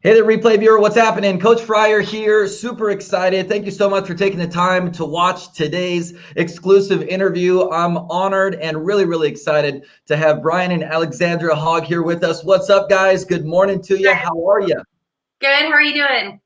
Hey there, replay viewer. What's happening? Coach Fryer here. Super excited. Thank you so much for taking the time to watch today's exclusive interview. I'm honored and really excited to have Bryan and Alexandra Hogg here with us. What's up, guys? Good morning to you. How are you? Good. How are you doing?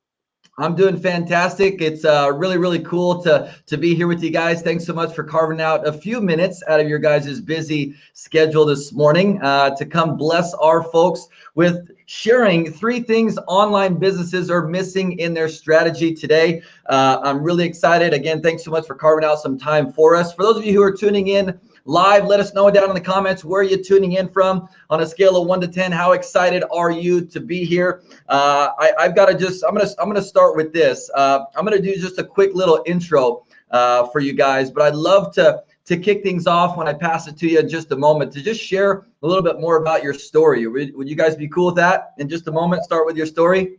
I'm doing fantastic. It's really cool to be here with you guys. Thanks so much for carving out a few minutes out of your guys' busy schedule this morning to come bless our folks with sharing 3 things online businesses are missing in their strategy today. I'm really excited. Again, thanks so much for carving out some time for us. For those of you who are tuning in live, let us know down in the comments where you're tuning in from. On a scale of 1 to 10, how excited are you to be here? I'm gonna start with this. I'm gonna do just a quick little intro for you guys, but I'd love to kick things off when I pass it to you in just a moment to just share a little bit more about your story. Would you guys be cool with that? In just a moment, start with your story.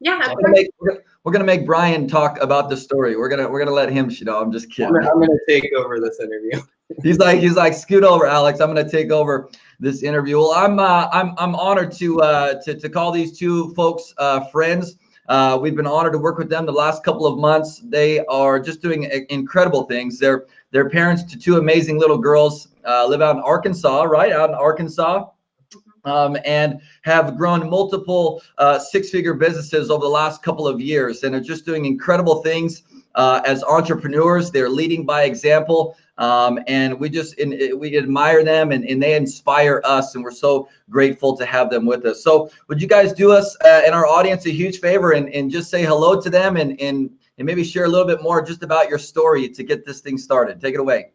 Yeah, We're gonna make Bryan talk about the story. We're gonna let him. I'm just kidding. I'm gonna take over this interview. He's like, scoot over, Alex. I'm gonna take over this interview. Well, I'm honored to call these 2 folks friends. We've been honored to work with them the last couple of months. They are just doing incredible things. They're parents to 2 amazing little girls. Live out in Arkansas, right? Out in Arkansas. And have grown multiple 6-figure businesses over the last couple of years, and are just doing incredible things as entrepreneurs. They're leading by example, and we admire them, and they inspire us, and we're so grateful to have them with us. So would you guys do us and our audience a huge favor and just say hello to them and maybe share a little bit more just about your story to get this thing started? Take it away.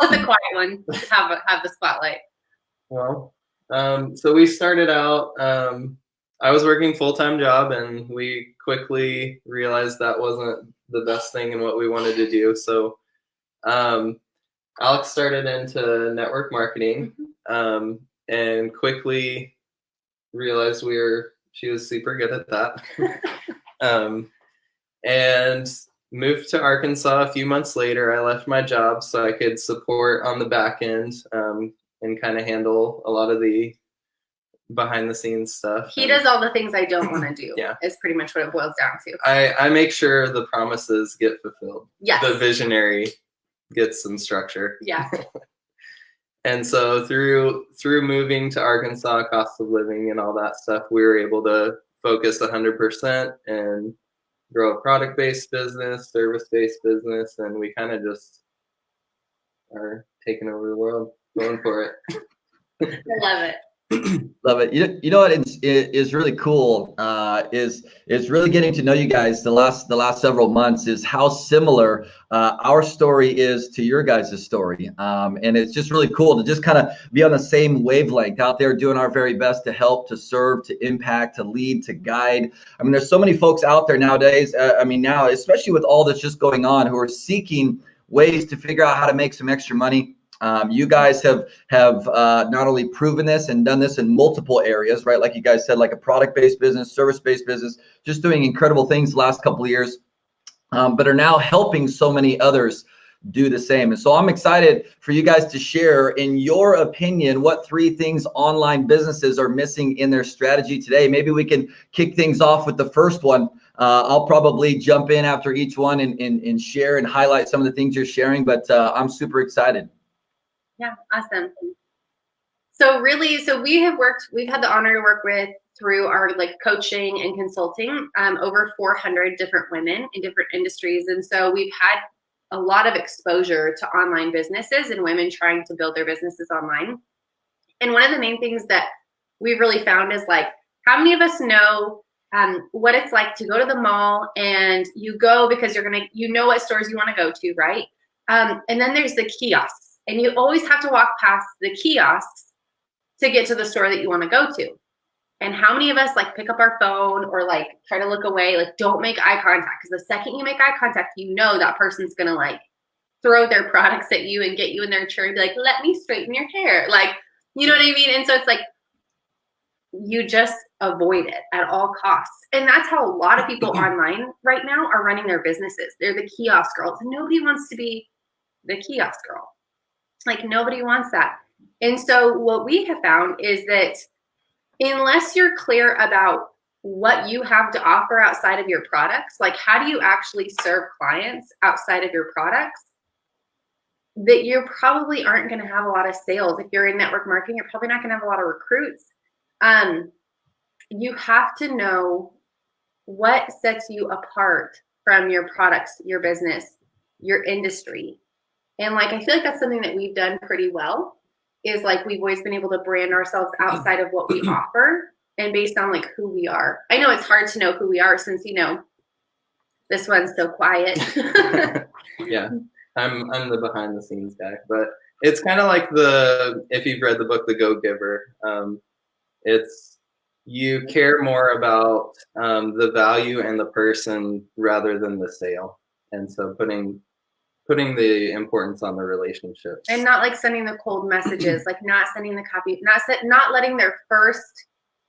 Let the quiet one have the spotlight. Well, so we started out, I was working full-time job, and we quickly realized that wasn't the best thing in what we wanted to do. So Alex started into network marketing, and quickly realized she was super good at that. And moved to Arkansas a few months later. I left my job so I could support on the back end and kind of handle a lot of the behind the scenes stuff. He does all the things I don't want to do. Yeah. Is pretty much what it boils down to. I make sure the promises get fulfilled. Yes. The visionary gets some structure. Yeah. And so through moving to Arkansas, cost of living and all that stuff, we were able to focus 100% and grow a product-based business, service-based business, and we kind of just are taking over the world, going for it. I love it. Love it. You know what is really cool is really getting to know you guys the last several months is how similar our story is to your guys' story. And it's just really cool to just kind of be on the same wavelength out there doing our very best to help, to serve, to impact, to lead, to guide. I mean, there's so many folks out there nowadays. Now, especially with all that's just going on, who are seeking ways to figure out how to make some extra money. You guys have not only proven this and done this in multiple areas, right? Like you guys said, like a product-based business, service-based business, just doing incredible things the last couple of years, but are now helping so many others do the same. And so I'm excited for you guys to share, in your opinion, what 3 things online businesses are missing in their strategy today. Maybe we can kick things off with the first one. I'll probably jump in after each one and share and highlight some of the things you're sharing, but I'm super excited. Yeah, awesome. So we've had the honor to work with, through our coaching and consulting, over 400 different women in different industries. And so we've had a lot of exposure to online businesses and women trying to build their businesses online. And one of the main things that we've really found is how many of us know what it's like to go to the mall, and you go because you know what stores you want to go to, right? And then there's the kiosks. And you always have to walk past the kiosks to get to the store that you want to go to. And how many of us pick up our phone or try to look away, don't make eye contact? Because the second you make eye contact, you know that person's going to throw their products at you and get you in their chair and be like, let me straighten your hair. You know what I mean? And so it's you just avoid it at all costs. And that's how a lot of people online right now are running their businesses. They're the kiosk girls. Nobody wants to be the kiosk girl. Nobody wants that. And so what we have found is that unless you're clear about what you have to offer outside of your products, like how do you actually serve clients outside of your products, that you probably aren't going to have a lot of sales. If you're in network marketing, you're probably not going to have a lot of recruits. You have to know what sets you apart from your products, your business, your industry. And like, I feel like that's something that we've done pretty well, is like, we've always been able to brand ourselves outside of what we offer and based on like who we are. I know it's hard to know who we are since, you know, this one's so quiet. Yeah, I'm the behind the scenes guy, but it's kind of like if you've read the book, The Go-Giver, it's, you care more about the value and the person rather than the sale. And so putting the importance on the relationships. And not like sending the cold messages, like not sending the copy, not letting their first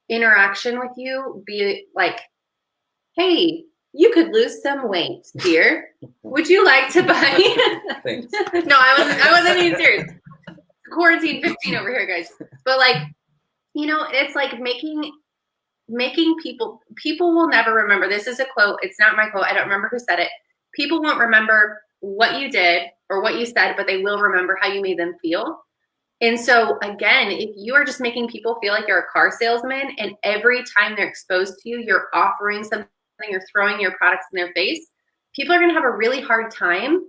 interaction with you be like, hey, you could lose some weight, dear. Would you like to buy? Thanks. No, I wasn't being serious. Quarantine 15 over here, guys. But like, you know, it's like making people will never remember. This is a quote. It's not my quote. I don't remember who said it. People won't remember what you did or what you said, but they will remember how you made them feel. And so again, if you are just making people feel like you're a car salesman and every time they're exposed to you, you're offering something, you're throwing your products in their face, people are going to have a really hard time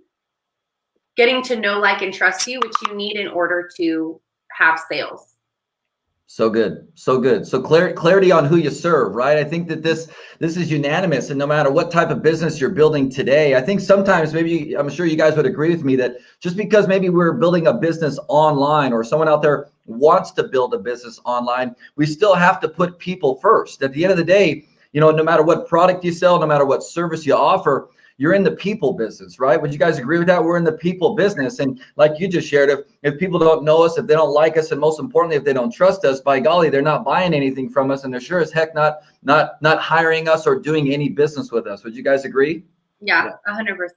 getting to know, like, and trust you, which you need in order to have sales. So good. So good. So clarity on who you serve, right? I think that this is unanimous, and no matter what type of business you're building today, I think sometimes maybe, I'm sure you guys would agree with me, that just because maybe we're building a business online or someone out there wants to build a business online, we still have to put people first. At the end of the day, you know, no matter what product you sell, no matter what service you offer, you're in the people business, right? Would you guys agree with that? We're in the people business. And like you just shared, if people don't know us, if they don't like us, and most importantly, if they don't trust us, by golly, they're not buying anything from us, and they're sure as heck not hiring us or doing any business with us. Would you guys agree? Yeah, 100%.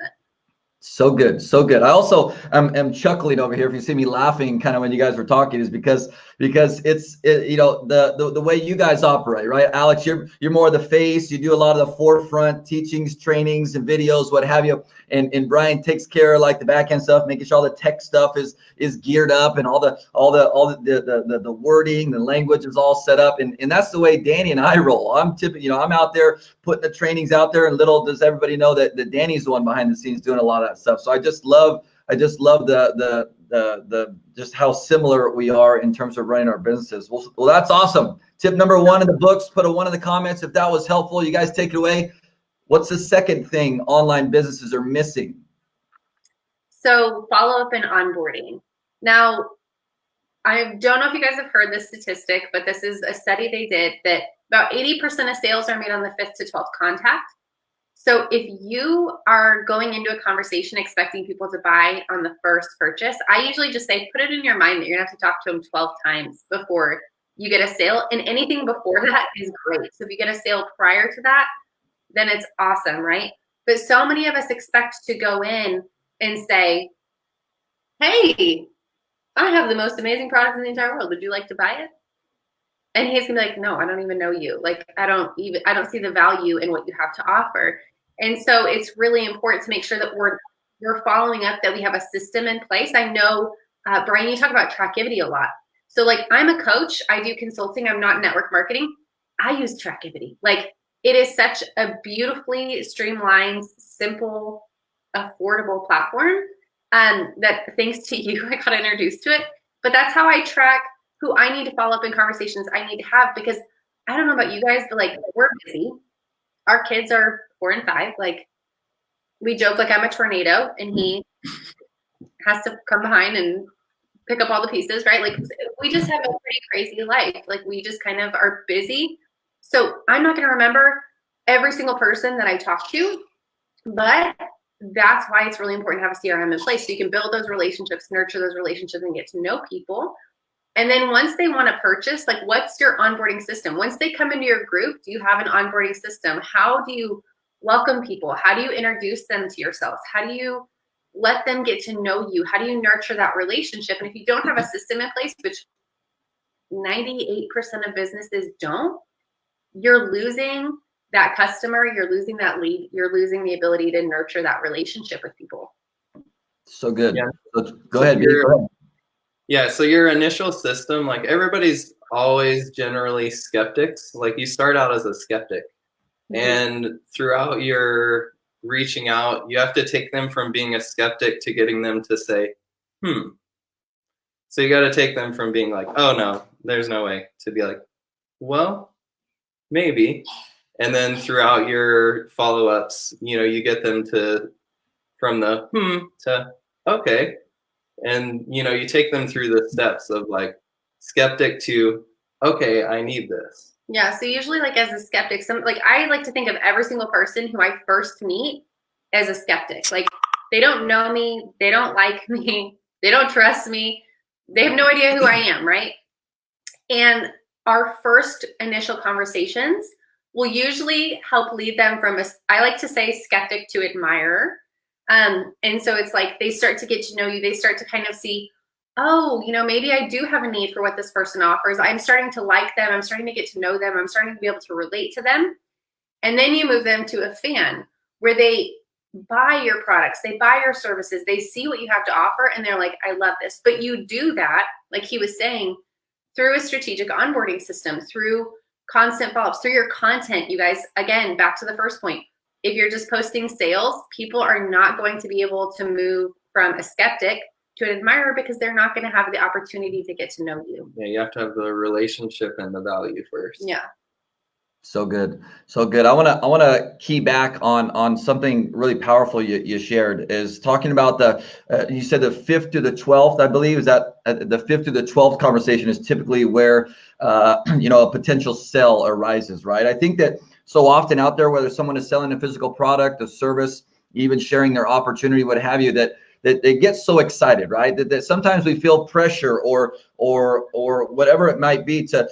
So good. So good. I also am chuckling over here. If you see me laughing kind of when you guys were talking, is because it's you know, the way you guys operate, right? Alex, you're more the face. You do a lot of the forefront teachings, trainings, and videos, what have you. And Bryan takes care of like the back end stuff, making sure all the tech stuff is geared up and all the wording, the language is all set up. And that's the way Danny and I roll. I'm out there putting the trainings out there, and little does everybody know that Danny's the one behind the scenes doing a lot of that stuff. So I just love the just how similar we are in terms of running our businesses. Well, that's awesome. Tip number 1 in the books, put a 1 in the comments if that was helpful. You guys take it away. What's the second thing online businesses are missing? So follow up and onboarding. Now, I don't know if you guys have heard this statistic, but this is a study they did that about 80% of sales are made on the 5th to 12th contact. So if you are going into a conversation expecting people to buy on the first purchase, I usually just say, put it in your mind that you're gonna have to talk to them 12 times before you get a sale, and anything before that is great. So if you get a sale prior to that, then it's awesome, right? But so many of us expect to go in and say, hey, I have the most amazing product in the entire world. Would you like to buy it? And he's gonna be like, no, I don't even know you. Like, I don't see the value in what you have to offer. And so it's really important to make sure that we're following up, that we have a system in place. I know, Bryan, you talk about Trackivity a lot. So like, I'm a coach, I do consulting, I'm not network marketing. I use Trackivity. Like, it is such a beautifully streamlined, simple, affordable platform that thanks to you, I got introduced to it. But that's how I track who I need to follow up in conversations I need to have, because I don't know about you guys, but like, we're busy. Our kids are 4 and 5. Like, we joke like I'm a tornado and he has to come behind and pick up all the pieces, right? Like, we just have a pretty crazy life. Like, we just kind of are busy. So I'm not going to remember every single person that I talk to, but that's why it's really important to have a CRM in place, so you can build those relationships, nurture those relationships, and get to know people. And then once they want to purchase, like, what's your onboarding system? Once they come into your group, do you have an onboarding system? How do you welcome people? How do you introduce them to yourselves? How do you let them get to know you? How do you nurture that relationship? And if you don't have a system in place, which 98% of businesses don't, you're losing that customer, you're losing that lead, you're losing the ability to nurture that relationship with people. So good. Yeah. Go ahead. Yeah, so your initial system, like everybody's always generally skeptics. Like you start out as a skeptic, and throughout your reaching out, you have to take them from being a skeptic to getting them to say, So you got to take them from being like, oh no, there's no way, to be like, well, maybe. And then throughout your follow-ups, you get them to from the to okay. And you take them through the steps of like skeptic to okay, I need this. Yeah, so usually like as a skeptic, I like to think of every single person who I first meet as a skeptic. Like they don't know me, they don't like me, they don't trust me, they have no idea who I am, right? And our first initial conversations will usually help lead them from I like to say skeptic to admirer. And so it's like they start to get to know you, they start to kind of see, oh, maybe I do have a need for what this person offers. I'm starting to like them. I'm starting to get to know them. I'm starting to be able to relate to them. And then you move them to a fan where they buy your products, they buy your services, they see what you have to offer, and they're like, I love this. But you do that, like he was saying, through a strategic onboarding system, through constant follow-ups, through your content. You guys, again, back to the first point. If you're just posting sales, people are not going to be able to move from a skeptic to an admirer because they're not going to have the opportunity to get to know you. Yeah, you have to have the relationship and the value first. Yeah. So good. So good. I want to key back on something really powerful you shared, is talking about you said the 5th to the 12th, I believe, is that the 5th to the 12th conversation is typically where a potential sale arises, right? I think that so often out there, whether someone is selling a physical product, a service, even sharing their opportunity, what have you, that they get so excited, right? That sometimes we feel pressure or whatever it might be to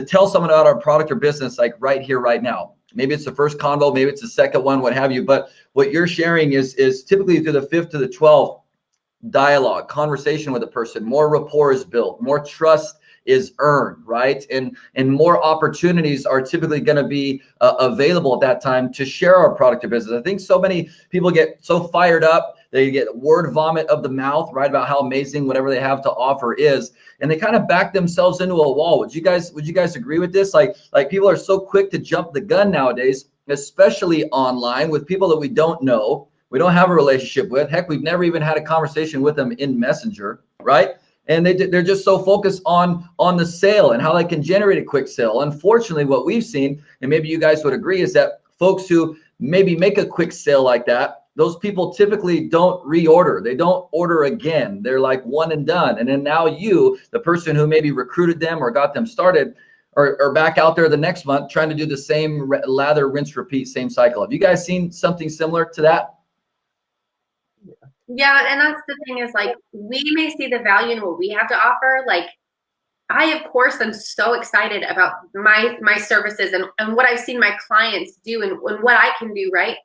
tell someone about our product or business, like right here, right now. Maybe it's the first convo, maybe it's the second one, what have you. But what you're sharing is typically through the 5th to the 12th dialogue, conversation with a person, more rapport is built, more trust is earned, right? And more opportunities are typically going to be available at that time to share our product or business. I think so many people get so fired up, they get word vomit of the mouth, right, about how amazing whatever they have to offer is, and they kind of back themselves into a wall. Would you guys agree with this? Like people are so quick to jump the gun nowadays, especially online with people that we don't know, we don't have a relationship with. Heck, we've never even had a conversation with them in Messenger, right? And they're just so focused on the sale and how they can generate a quick sale. Unfortunately, what we've seen, and maybe you guys would agree, is that folks who maybe make a quick sale like that, those people typically don't reorder. They don't order again. They're like one and done. And then now you, the person who maybe recruited them or got them started, are back out there the next month trying to do the same lather, rinse, repeat, same cycle. Have you guys seen something similar to that? Yeah, and that's the thing is like we may see the value in what we have to offer. Like I, of course, am so excited about my services and what I've seen my clients do and what I can do, right?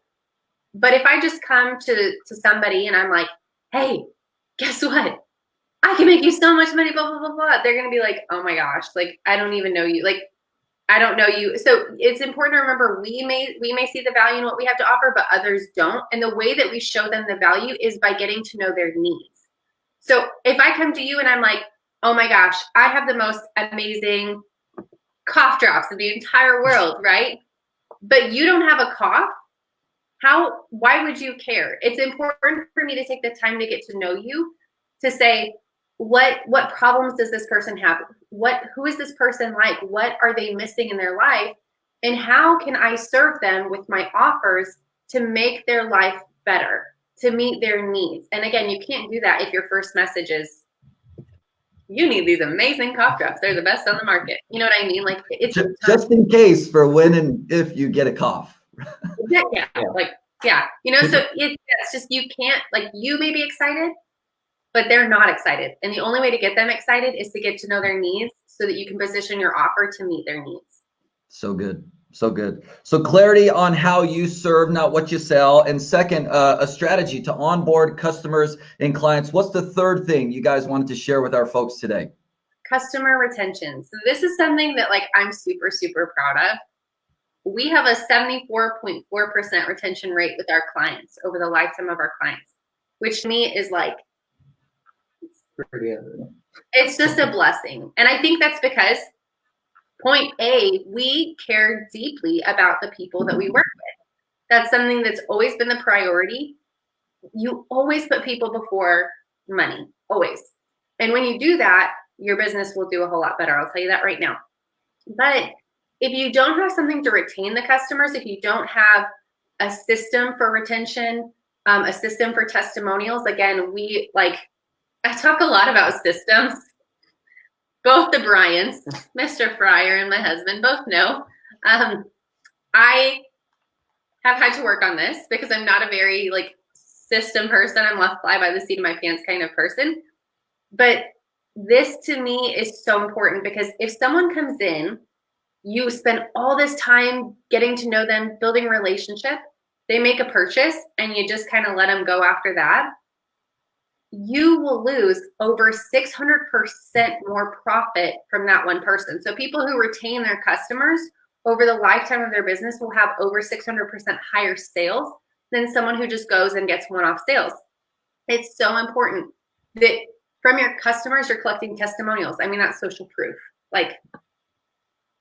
But if I just come to somebody and I'm like, hey, guess what? I can make you so much money, blah, blah, blah, blah. They're going to be like, oh my gosh, like, I don't even know you. Like, I don't know you. So it's important to remember we may see the value in what we have to offer, but others don't. And the way that we show them the value is by getting to know their needs. So if I come to you and I'm like, oh my gosh, I have the most amazing cough drops in the entire world, right? But you don't have a cough. Why would you care? It's important for me to take the time to get to know you, to say, what problems does this person have? Who is this person like? What are they missing in their life? And how can I serve them with my offers to make their life better, to meet their needs? And again, you can't do that if your first message is, you need these amazing cough drops. They're the best on the market. You know what I mean? Like it's just in case for when and if you get a cough. Yeah. So it's just, you can't, like, you may be excited, but they're not excited. And the only way to get them excited is to get to know their needs so that you can position your offer to meet their needs. So good. So good. So clarity on how you serve, not what you sell. And second, a strategy to onboard customers and clients. What's the third thing you guys wanted to share with our folks today? Customer retention. So this is something that like I'm super, super proud of. We have a 74.4% retention rate with our clients over the lifetime of our clients, which to me is like, it's just a blessing. And I think that's because point A, we care deeply about the people that we work with. That's something that's always been the priority. You always put people before money, always. And when you do that, your business will do a whole lot better. I'll tell you that right now. But if you don't have something to retain the customers, if you don't have a system for retention, a system for testimonials, again, I talk a lot about systems. Both the Bryans, Mr. Fryer and my husband, both know. I have had to work on this because I'm not a very system person. I'm a fly by the seat of my pants kind of person. But this to me is so important because if someone comes in, you spend all this time getting to know them, building a relationship, they make a purchase, and you just kind of let them go after that, you will lose over 600% more profit from that one person. So people who retain their customers over the lifetime of their business will have over 600% higher sales than someone who just goes and gets one-off sales. It's so important that from your customers, you're collecting testimonials. I mean, that's social proof.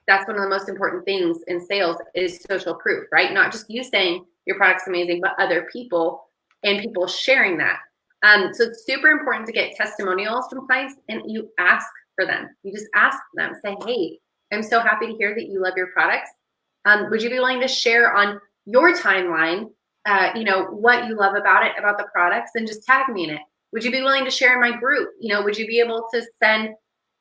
That's one of the most important things in sales is social proof, right? Not just you saying your product's amazing, but other people and people sharing that. So it's super important to get testimonials from clients, and you ask for them. You just ask them, say, hey, I'm so happy to hear that you love your products. Would you be willing to share on your timeline, what you love about it, about the products, and just tag me in it? Would you be willing to share in my group? Would you be able to send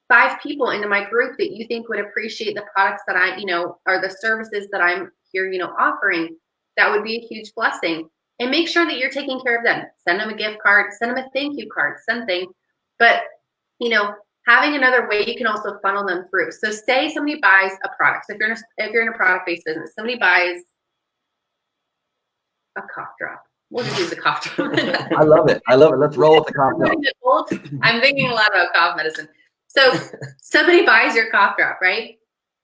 5 people into my group that you think would appreciate the products that I, or the services that I'm here, offering? That would be a huge blessing. And make sure that you're taking care of them. Send them a gift card, send them a thank you card, something. But, having another way you can also funnel them through. So say somebody buys a product. So if you're in a product-based business, somebody buys a cough drop. We'll just use the cough drop. I love it. Let's roll with the cough drop. I'm thinking a lot about cough medicine. So somebody buys your cough drop, right?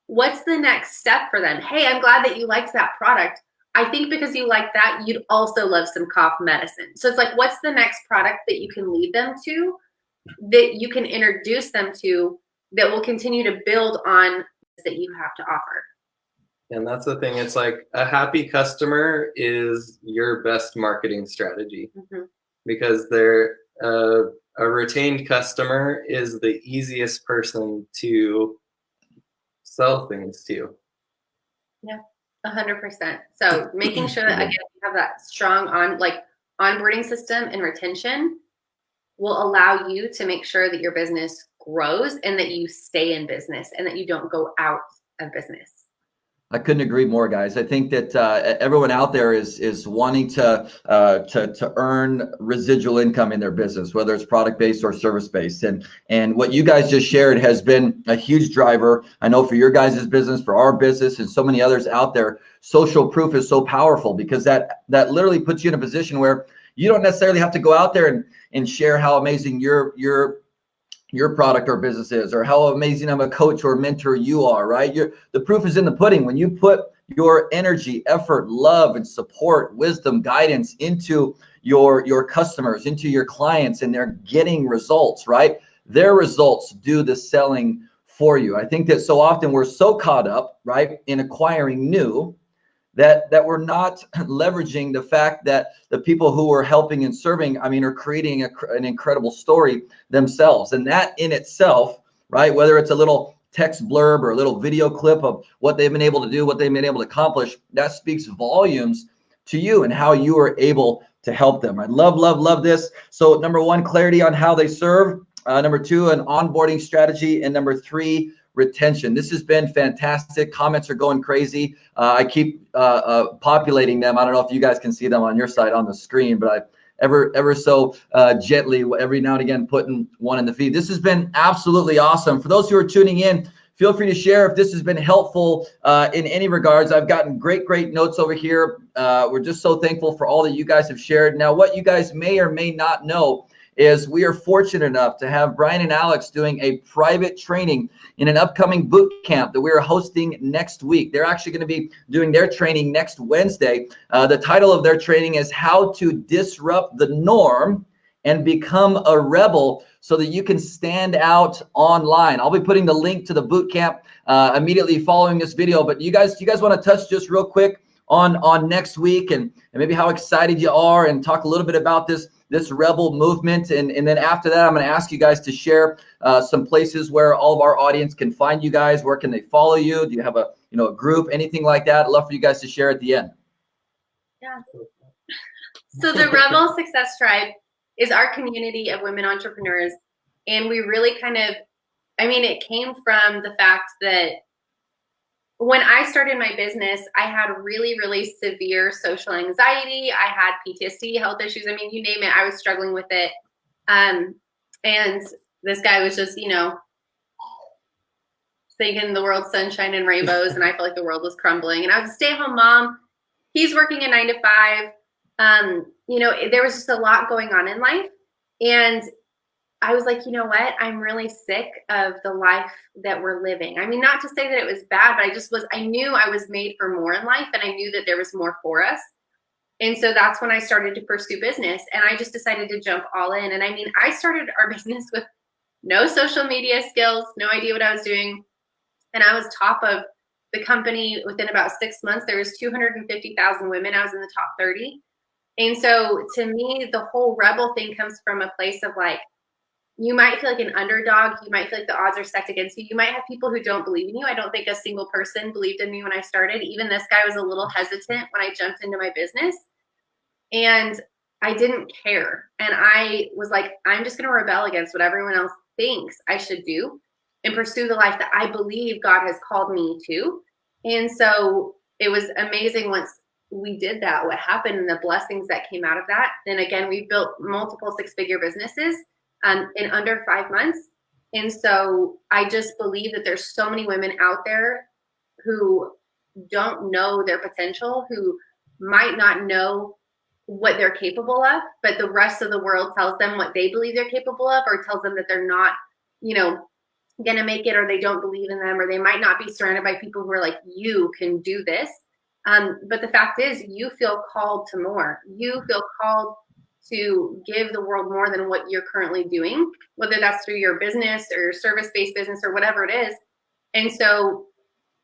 What's the next step for them? Hey, I'm glad that you liked that product. I think because you like that, you'd also love some cough medicine. So it's what's the next product that you can lead them to, that you can introduce them to, that will continue to build on that you have to offer? And that's the thing. It's a happy customer is your best marketing strategy, because they're a retained customer is the easiest person to sell things to. Yeah. 100%. So making sure that again you have that strong onboarding system and retention will allow you to make sure that your business grows and that you stay in business and that you don't go out of business. I couldn't agree more, guys. I think that everyone out there is wanting to earn residual income in their business, whether it's product-based or service-based. And what you guys just shared has been a huge driver. I know for your guys' business, for our business, and so many others out there, social proof is so powerful because that literally puts you in a position where you don't necessarily have to go out there and share how amazing your product or business is, or how amazing of a coach or mentor you are, right? The proof is in the pudding. When you put your energy, effort, love, and support, wisdom, guidance into your customers, into your clients, and they're getting results, right? Their results do the selling for you. I think that so often we're so caught up, right, in acquiring new that we're not leveraging the fact that the people who are helping and serving, are creating an incredible story themselves. And that in itself, right, whether it's a little text blurb or a little video clip of what they've been able to do, what they've been able to accomplish, that speaks volumes to you and how you are able to help them. I love this. So number 1, clarity on how they serve. Number 2, an onboarding strategy. And number 3, retention. This has been fantastic. Comments are going crazy. I keep populating them. I don't know if you guys can see them on your side on the screen, but I ever so gently every now and again putting one in the feed. This has been absolutely awesome. For those who are tuning in, feel free to share if this has been helpful in any regards. I've gotten great notes over here. We're just so thankful for all that you guys have shared. Now, what you guys may or may not know is we are fortunate enough to have Bryan and Alex doing a private training in an upcoming boot camp that we're hosting next week. They're actually going to be doing their training next Wednesday. The title of their training is How to Disrupt the Norm and Become a Rebel so that you can stand out online. I'll be putting the link to the boot camp immediately following this video. But you guys want to touch just real quick on next week and maybe how excited you are and talk a little bit about this rebel movement. And then after that, I'm going to ask you guys to share some places where all of our audience can find you guys. Where can they follow you? Do you have a group, anything like that? I'd love for you guys to share at the end. Yeah. So the Rebel Success Tribe is our community of women entrepreneurs. And we really it came from the fact that when I started my business, I had really, really severe social anxiety. I had PTSD, health issues. I mean, you name it, I was struggling with it. And this guy was just, thinking the world's sunshine and rainbows. And I felt like the world was crumbling. And I was a stay-at-home mom. He's working a 9 to 5. There was just a lot going on in life. And I was like, you know what? I'm really sick of the life that we're living. I mean, not to say that it was bad, but I knew I was made for more in life, and I knew that there was more for us. And so that's when I started to pursue business, and I just decided to jump all in. And I mean, I started our business with no social media skills, no idea what I was doing. And I was top of the company within about 6 months. There was 250,000 women. I was in the top 30. And so to me, the whole rebel thing comes from a place of like, you might feel like an underdog. You might feel like the odds are stacked against you. You might have people who don't believe in you. I don't think a single person believed in me when I started. Even this guy was a little hesitant when I jumped into my business. And I didn't care. And I was like, I'm just going to rebel against what everyone else thinks I should do and pursue the life that I believe God has called me to. And so it was amazing once we did that, what happened and the blessings that came out of that. Then again, we built multiple 6-figure businesses in under 5 months. And so I just believe that there's so many women out there who don't know their potential, who might not know what they're capable of, but the rest of the world tells them what they believe they're capable of, or tells them that they're not, gonna make it, or they don't believe in them, or they might not be surrounded by people who are like, you can do this. But the fact is, you feel called to more. You feel called to give the world more than what you're currently doing, whether that's through your business or your service-based business or whatever it is. And so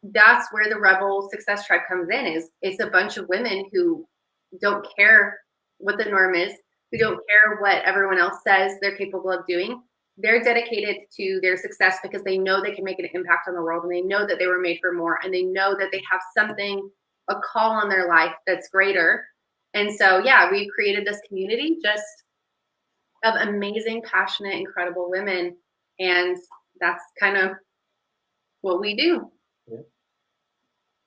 that's where the Rebel Success Tribe comes in. Is it's a bunch of women who don't care what the norm is, who don't care what everyone else says they're capable of doing. They're dedicated to their success because they know they can make an impact on the world, and they know that they were made for more, and they know that they have something, a call on their life that's greater. And so, yeah, we've created this community just of amazing, passionate, incredible women. And that's kind of what we do. Yeah.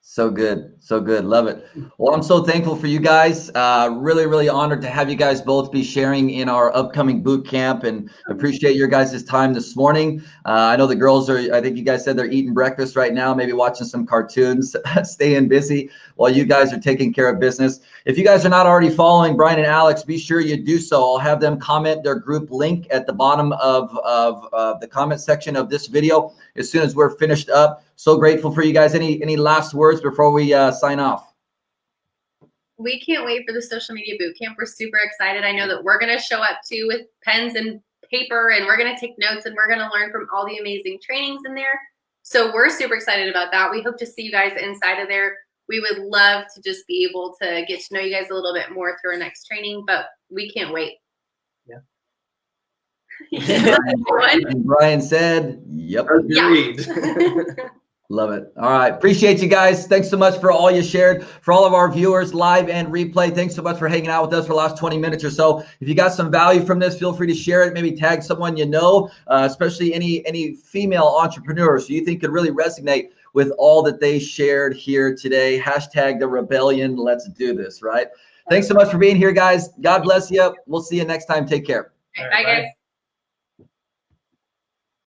So good. So good. Love it. Well, I'm so thankful for you guys. Really honored to have you guys both be sharing in our upcoming boot camp, and appreciate your guys' time this morning. I know the girls I think you guys said they're eating breakfast right now, maybe watching some cartoons, staying busy while you guys are taking care of business. If you guys are not already following Bryan and Alex, be sure you do so. I'll have them comment their group link at the bottom of the comment section of this video as soon as we're finished up. So grateful for you guys. Any last words before we sign off? We can't wait for the social media boot camp. We're super excited. I know that we're going to show up too with pens and paper, and we're going to take notes, and we're going to learn from all the amazing trainings in there. So we're super excited about that. We hope to see you guys inside of there. We would love to just be able to get to know you guys a little bit more through our next training, but we can't wait. Yeah. And Bryan said, yep. Agreed. Yeah. Love it. All right. Appreciate you guys. Thanks so much for all you shared. For all of our viewers live and replay, thanks so much for hanging out with us for the last 20 minutes or so. If you got some value from this, feel free to share it. Maybe tag someone you know, especially any female entrepreneurs who you think could really resonate with all that they shared here today. Hashtag the rebellion. Let's do this, right? Thanks so much for being here, guys. God bless you. We'll see you next time. Take care. Bye, guys.